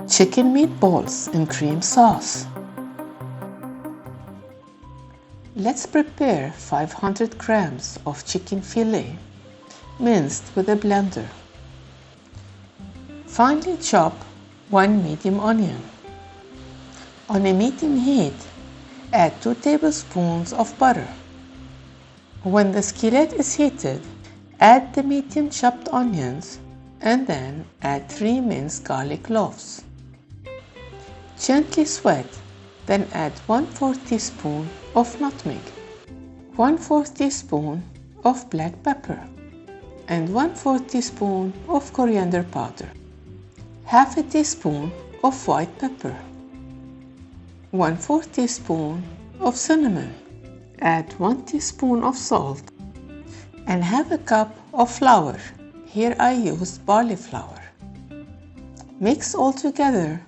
Chicken meatballs in cream sauce. Let's prepare 500 grams of chicken fillet, minced with a blender. Finely chop 1 medium onion. On a medium heat, add 2 tablespoons of butter. When the skillet is heated, add the medium chopped onions and then add 3 minced garlic cloves. Gently sweat, then add 1/4 teaspoon of nutmeg, 1/4 teaspoon of black pepper, and 1/4 teaspoon of coriander powder, half a teaspoon of white pepper, 1/4 teaspoon of cinnamon, add 1 teaspoon of salt, and half a cup of flour. Here I used barley flour. Mix all together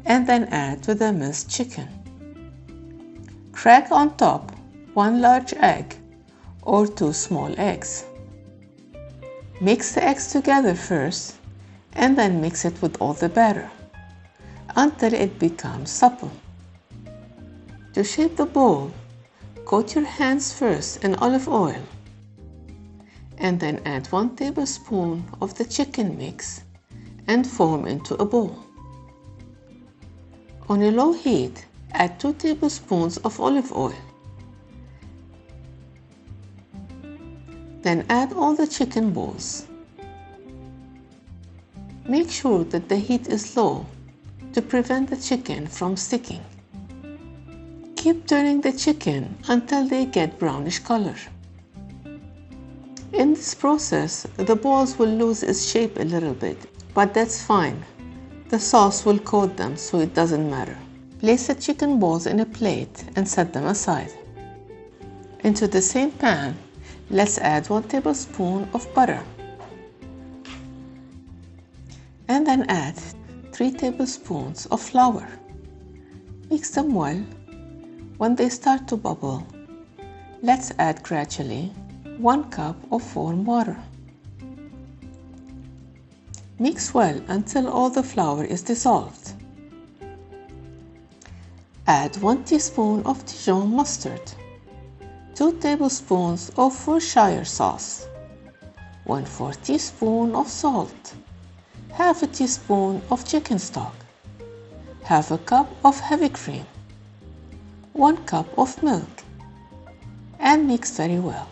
and then add to the minced chicken. Crack on top 1 large egg or 2 small eggs. Mix the eggs together first and then mix it with all the batter until it becomes supple. To shape the bowl, coat your hands first in olive oil and then add 1 tablespoon of the chicken mix and form into a bowl. On a low heat, add 2 tablespoons of olive oil. Then add all the chicken balls. Make sure that the heat is low to prevent the chicken from sticking. Keep turning the chicken until they get brownish color. In this process, the balls will lose its shape a little bit, but that's fine. The sauce will coat them, so it doesn't matter. Place the chicken balls in a plate and set them aside. Into the same pan, let's add 1 tablespoon of butter. And then add 3 tablespoons of flour. Mix them well. When they start to bubble, let's add gradually 1 cup of warm water. Mix well until all the flour is dissolved. Add 1 teaspoon of Dijon mustard, 2 tablespoons of Worcestershire sauce, 1/4 teaspoon of salt, half a teaspoon of chicken stock, half a cup of heavy cream, 1 cup of milk, and mix very well.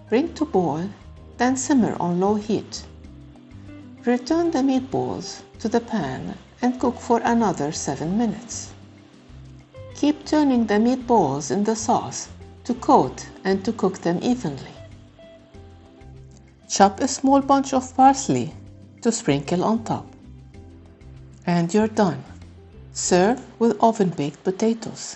Bring to boil, then simmer on low heat. Return the meatballs to the pan and cook for another 7 minutes. Keep turning the meatballs in the sauce to coat and to cook them evenly. Chop a small bunch of parsley to sprinkle on top. And you're done. Serve with oven-baked potatoes.